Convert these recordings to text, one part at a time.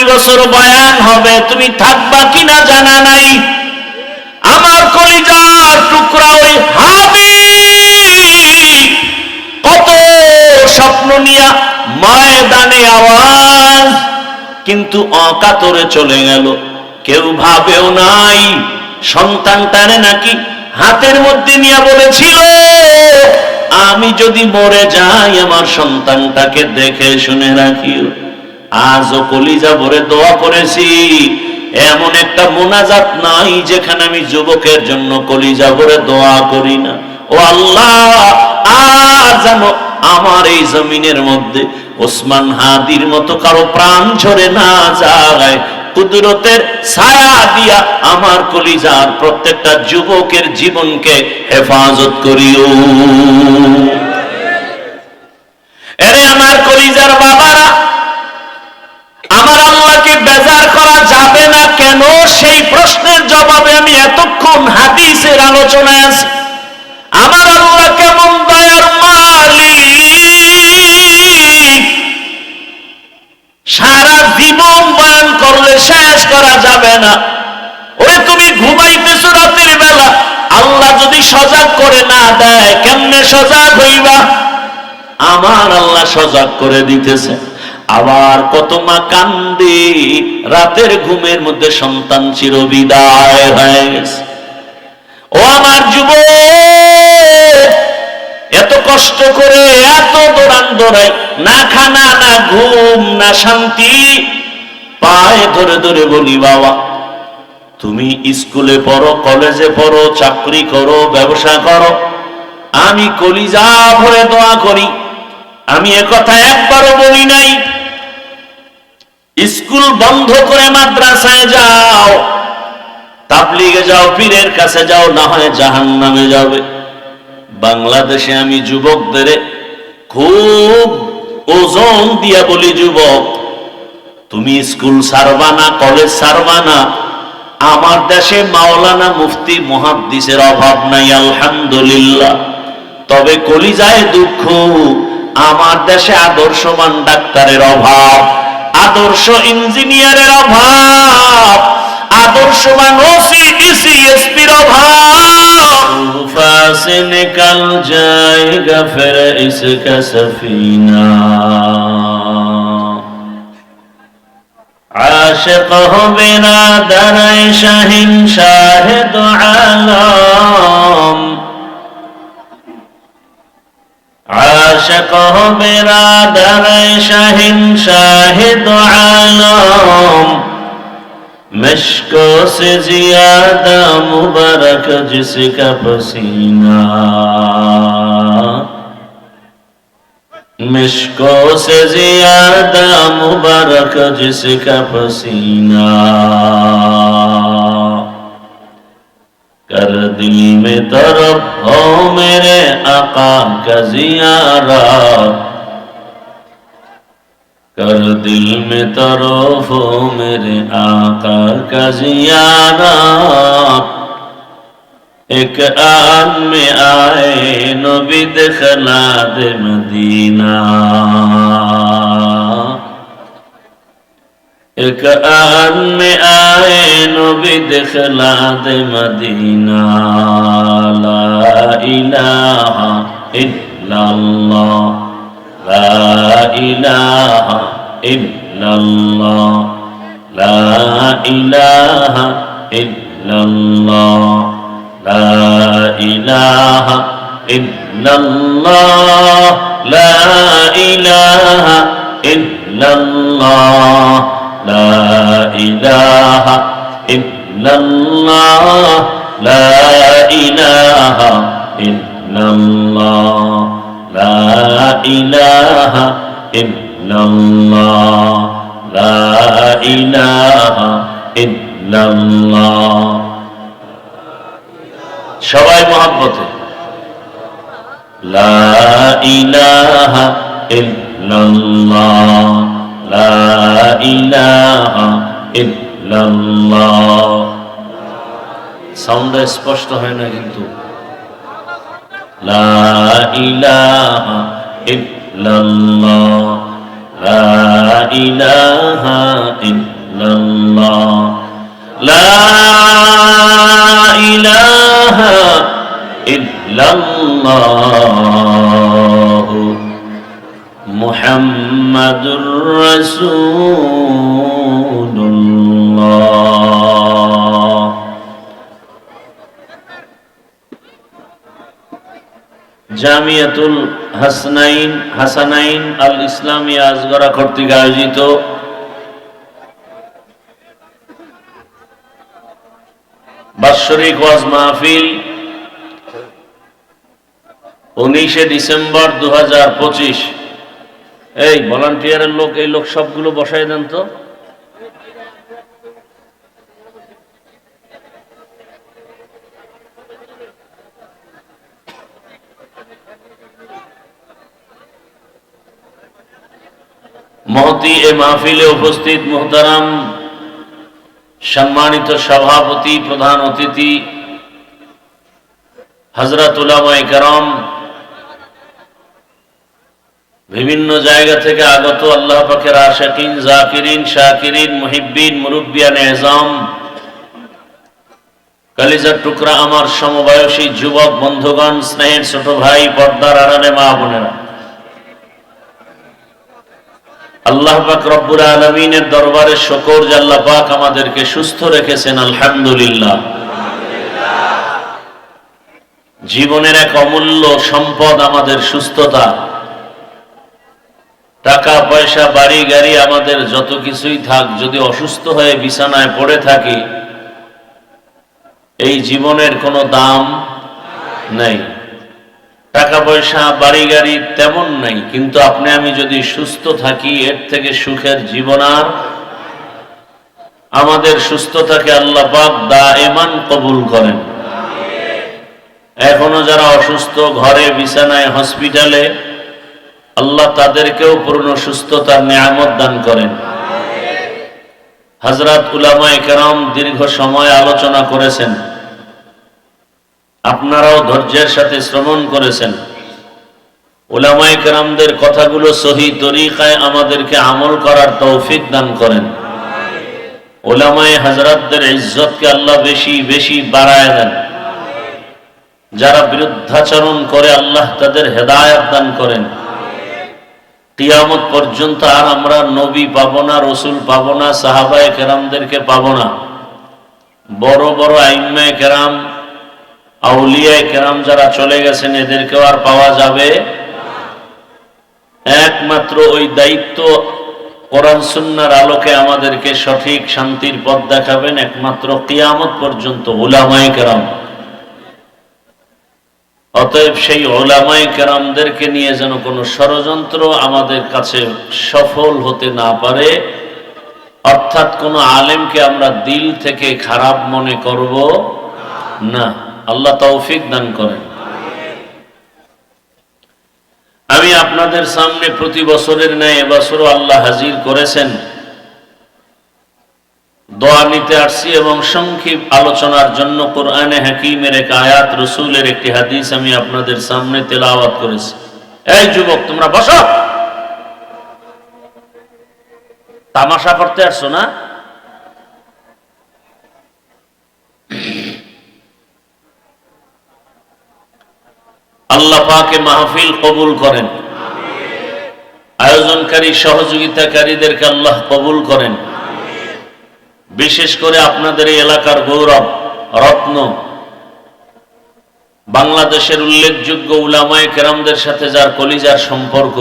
বছর বয়ান হবে, তুমি থাকবা কিনা জানা নাই। আমার কলিজার টুকরা ওই হাবিব কত স্বপ্ন নিয়া ময়দানে আওয়াজ, কিন্তু অকাতরে চলে গেল। কেউ ভাবেও নাই সন্তানটারে নাকি হাতের মধ্যে নিয়ে বলেছিল, আমি যদি মরে যাই আমার সন্তানটাকে দেখে শুনে রাখিও। আজও কলিজা ভরে দোয়া করেছি, এমন একটা মোনাজাত নাই যেখানে আমি যুবকের জন্য কলিজা ভরে দোয়া করি না। ও আল্লাহ, আর জানো আমার এই জমিনের মধ্যে ওসমান হাদির মতো কারো প্রাণ ঝরে না যায়। কুদরতের ছায়া দিয়া আমার কলিজার প্রত্যেকটা যুবকের জীবনকে হেফাজত করিও। এরে আমার কলিজার বাবারা, আমার আল্লাহকে বেজার করা যাবে না কেন, সেই প্রশ্নের জবাবে আমি এতক্ষণ হাদিসের আলোচনায় আছি। আমার আল্লাহ কেমন দয়ার মালিক, সারা জীবন বয়ান করলে শেষ করা যাবে না। ওরে তুমি ঘুমাইতেছো রাতের বেলা, আল্লাহ যদি সজাগ করে না দেয় কেমনে সজাগ হইবা? আমার আল্লাহ সজাগ করে দিতেছে। আবার কত মা কান্দে, রাতের ঘুমের মধ্যে সন্তান চিরবিদায় হয়ে গেছে। ও আমার যুবক, এত কষ্ট করে এত দৌড়ান দৌড়াই, না খানা না ঘুম না শান্তি, পায়ে ধরে ধরে বলি বাবা তুমি স্কুলে পড়ো, কলেজে পড়ো, চাকরি করো, ব্যবসা করো, আমি কলিজা ভরে দোয়া করি। আমি একথা একবারও বলি নাই স্কুল বন্ধ করে মাদ্রাসায় যাও, তাবলিগে যাও, পীরের কাছে যাও, না হয় জাহান্নামে যাবে। বাংলাদেশে আমি যুবকদের খুব ওজন দিয়া বলি, যুবক তুমি স্কুল ছাড়বা না, কলেজ ছাড়বা না। আমার দেশে মাওলানা মুফতি মুহাদ্দিসের অভাব নাই আলহামদুলিল্লাহ, তবে কলিজায় দুঃখ, আমার দেশে আদর্শবান ডাক্তারের অভাব, আদর্শ ইঞ্জিনিয়ারের অভাব, আদর্শবান ওসি ডিসি এসপির অভাব। ফাসে নিকল জায়েগা ফির ইসকা সফিনা, আশিক হো বিরাদার শাহিনশাহ দো আলম, आशिक हो बिरादर शहंशाह दो आलम, मिश्कों से ज़्यादा मुबारक जिसका पसीना, मिश्कों से ज़्यादा मुबारक जिसका पसीना, कर दिल में तरफ हो मेरे आका का ज़ियारत, कर दिल में तरफ हो मेरे आका का ज़ियारत, एक आन में आए नबी दिखला दे मदीना, एक आन में आए नबी दिखला दे मदीना, ला इलाहा इल्लल्लाह, ला इलाहा इल्लल्लाह, ला इलाहा इल्लल्लाह, ला इलाहा इल्लल्लाह, ला इलाहा इल्लल्लाह, ला इलाहा इल्लल्लाह, ला इलाहा इल्लल्लाह, ला इलाहा इल्लल्लाह, ला इलाहा इल्लल्लाह। সবাই মহব্বতে লা ইলাহা ইল্লাল্লাহ, লা ইলাহা ইল্লাল্লাহ। সাউন্ড স্পষ্ট হয় না কিন্তু। লা ইলাহা ইল্লাল্লাহ, লা ইলাহা ইল্লাল্লাহ। ইল্লাল্লাহ লা ইলাহা ইল্লাল্লাহ মুহাম্মাদুর রাসূলুল্লাহ। জামিয়াতুল হাসানাইন আল ইসলামিয়া আজগরা কর্তৃক আয়োজিত বাৎসরিক ওয়াজ মাহফিল 19 ডিসেম্বর 2025। এই ভলান্টিয়ারের লোক, এই লোক সবগুলো বসাই দেন তো। মহতি এ মাহফিলে উপস্থিত মুহতারাম সম্মানিত সভাপতি, প্রধান অতিথি হযরত উলামায়ে কেরাম, বিভিন্ন জায়গা থেকে আগত আল্লাহ পাকের আশিকিন, জাকিরিন, শাকিরিন, মুহিব্বিন, মুরব্বিয়ানে এজাম, কলিজার টুকরা আমার সমবয়সী যুবক বন্ধুগণ, স্নেহের ছোট ভাই, পর্দার আড়ালে মা বোনেরা, আল্লাহ পাক রব্বুল আলামিনের দরবারে শুকর যে আল্লাহ পাক আমাদেরকে সুস্থ রেখেছেন, আলহামদুলিল্লাহ। জীবনের এক অমূল্য সম্পদ আমাদের সুস্থতা। টাকা পয়সা, বাড়ি গাড়ি, আমাদের যত কিছুই থাক, যদি অসুস্থ হয়ে বিছানায় পড়ে থাকি, এই জীবনের কোনো দাম নেই। টাকা পয়সা, বাড়ি গাড়ি তেমন নাই, কিন্তু আপনি আমি যদি সুস্থ থাকি, এর থেকে সুখের জীবন আর। আমাদের সুস্থতাকে আল্লাহ পাক দায়েমান কবুল করেন। এখনো যারা অসুস্থ, ঘরে, বিছানায়, হসপিটালে, আল্লাহ তাদেরকেও পূর্ণ সুস্থতার নিয়ামত দান করেন। হযরত উলামায়ে কেরাম দীর্ঘ সময় আলোচনা করেছেন, আপনারাও ধৈর্যের সাথে শ্রবণ করেছেন। উলামায়ে কেরামদের কথাগুলো সহি তরিকায় আমাদেরকে আমল করার তৌফিক দান করেন। উলামায়ে হযরতদের ইজ্জতকে আল্লাহ বেশি বেশি বাড়ায় দেন। যারা বিরুদ্ধাচরণ করে, আল্লাহ তাদের হেদায়েত দান করেন। কিয়ামত পর্যন্ত আর আমরা নবী পাবো না, রসুল পাবো না, সাহাবায়ে কেরামদেরকে পাবো না। বড় বড় আইম্মায়ে কেরাম, আউলিয়ায়ে কেরাম যারা চলে গেছেন, এদেরকেও আর পাওয়া যাবে। একমাত্র ওই দায়িত্ব কোরআন সুন্নাহর আলোকে আমাদেরকে সঠিক শান্তির পথ দেখাবেন একমাত্র কিয়ামত পর্যন্ত উলামায়ে কেরাম। অতএব সেই উলামায়ে কেরামদেরকে নিয়ে যেন কোনো ষড়যন্ত্র আমাদের কাছে সফল হতে না পারে, অর্থাৎ কোনো আলেমকে আমরা দিল থেকে খারাপ মনে করব না। আল্লাহ তৌফিক দান করেন। আমি আপনাদের সামনে প্রতি বছরের ন্যায় এবছরও আল্লাহ হাজির করেছেন, দোয়া নিতে আসছি এবং সংক্ষিপ্ত আলোচনার জন্য কোরআনে হাকিমের এক আয়াত, রসুলের একটি হাদিস আমি আপনাদের সামনে তেলাওয়াত করেছি। এই যুবক, তোমরা বসো। তামাশা করতে আসছো না? আল্লাহ পাকে মাহফিল কবুল করেন, আয়োজনকারী সহযোগিতাকারীদেরকে আল্লাহ কবুল করেন। বিশেষ করে আপনাদের এই এলাকার গৌরব, রত্ন, বাংলাদেশের উল্লেখযোগ্য উলামায়ে কেরামদের সাথে যার কলিজার সম্পর্ক,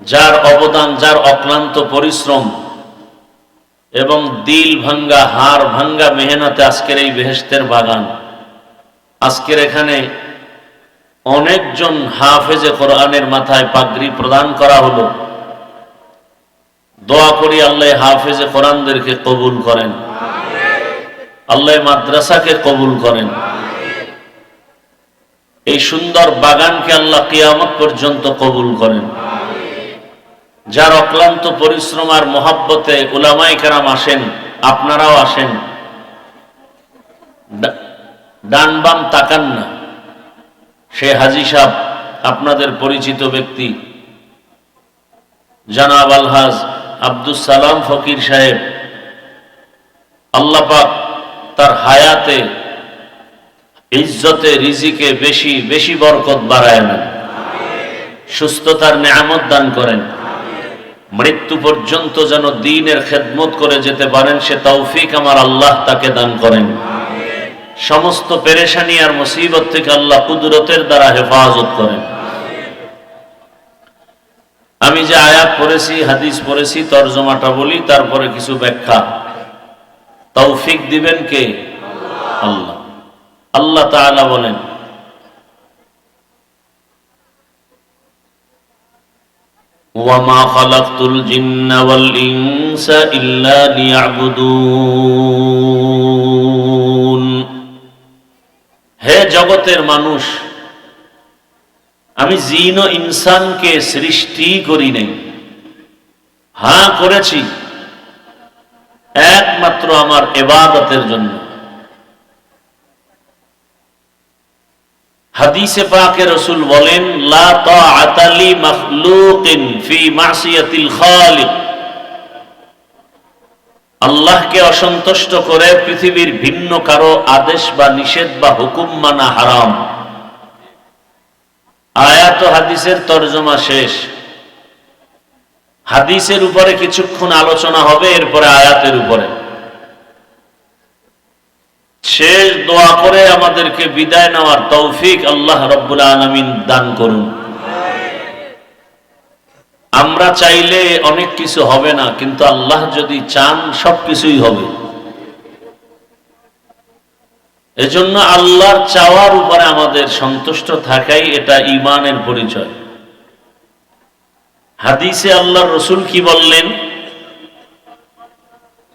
যার অবদান, যার অক্লান্ত পরিশ্রম এবং দিল ভাঙ্গা, হাড় ভাঙ্গা মেহনতে আজকের এই বেহেশতের বাগান। আজকের এখানে অনেকজন হাফেজে কোরআনের মাথায় পাগড়ি প্রদান করা হলো। দোয়া করি আল্লাহ হাফেজে কোরআনদেরকে কবুল করেন, আল্লাহ মাদ্রাসাকে কবুল করেন। এই সুন্দর বাগানকে আল্লাহ কিয়ামত পর্যন্ত কবুল করেন। যার অক্লান্ত পরিশ্রম আর মহাব্বতে উলামায়ে কেরাম আসেন, আপনারাও আসেন। ডান বাম তাকান না। সে হাজী সাহেব, আপনাদের পরিচিত ব্যক্তি জনাব আলহাজ আব্দুস সালাম ফকির সাহেব, আল্লাহ পাক তার হায়াতে, ইজ্জতে, রিজিকে বেশি বেশি বরকত বাড়ায় নেন, সুস্থতার নেয়ামত দান করেন, মৃত্যু পর্যন্ত যেন দ্বীনের খেদমত করে যেতে পারেন সে তৌফিক আমার আল্লাহ তাকে দান করেন। সমস্ত পেরেশানি আর মুসিবত থেকে আল্লাহ কুদরতের দ্বারা হেফাজত করেন। আমি যে আয়াত পড়েছি, হাদিস পড়েছি, তরজমাটা বলি, তারপরে কিছু ব্যাখ্যা। তৌফিক দিবেন কে? আল্লাহ। আল্লাহ তাআলা বলেন, ওয়ামা খালাকতুল জিন্না ওয়াল ইনসা ইল্লা লিয়াবুদুন। হে জগতের মানুষ, আমি জিন ও ইনসানকে সৃষ্টি করি নাই, হ্যাঁ করেছি একমাত্র আমার ইবাদতের জন্য। হাদিসে পাকে রাসূল বলেন, লা তাআতা লি মাখলুকিন ফি মাসিয়াতিল খালিক। আল্লাহকে অসন্তুষ্ট করে পৃথিবীর ভিন্ন কারো আদেশ বা নিষেধ বা হুকুম মানা হারাম। আয়াত ও হাদিসের তরজমা শেষ। হাদিসের উপরে কিছুক্ষণ আলোচনা হবে, এরপরে আয়াতের উপরে। শেষ দোয়া করে আমাদেরকে বিদায় নেওয়ার তৌফিক আল্লাহ রাব্বুল আলামিন দান করুন। আমরা চাইলে অনেক কিছু হবে না, কিন্তু আল্লাহ যদি চান সবকিছুই হবে। এজন্য আল্লাহর চাওয়ার উপরে আমাদের সন্তুষ্ট থাকাই এটা ঈমানের পরিচয়। হাদিসে আল্লাহর রাসূল কি বললেন?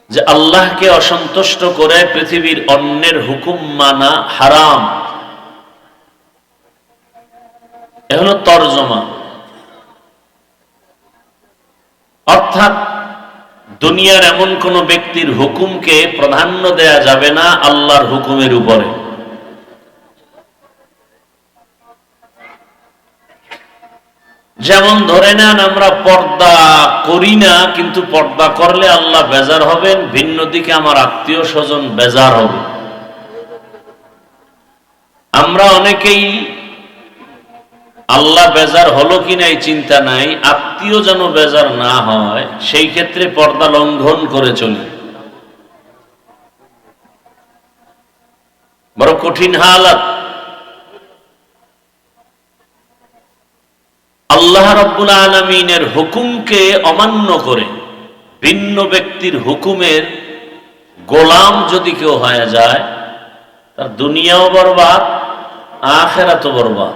যে আল্লাহকে অসন্তুষ্ট করে পৃথিবীর অন্যের হুকুম মানা হারাম। এ হলো তরজমা। অর্থাৎ দুনিয়ার এমন কোন ব্যক্তির হুকুমকে প্রাধান্য দেয়া যাবে না আল্লাহর হুকুমের উপরে। যেমন ধরে নেন, আমরা পর্দা করি না, কিন্তু পর্দা করলে আল্লাহ বেজার হবেন, ভিন্ন দিকে আমার আত্মীয় স্বজন বেজার হবে। আমরা অনেকেই আল্লাহ বেজার হলো কিনা এই চিন্তা নাই, আত্মীয় যেন বেজার না হয় সেই ক্ষেত্রে পর্দা লঙ্ঘন করে চলি। বড় কঠিন হালাত। আল্লাহ রাব্বুল আলামিনের হুকুমকে অমান্য করে ভিন্ন ব্যক্তির হুকুমের গোলাম যদি কেউ হয়ে যায়, তার দুনিয়াও বরবাদ, আখিরাতও বরবাদ।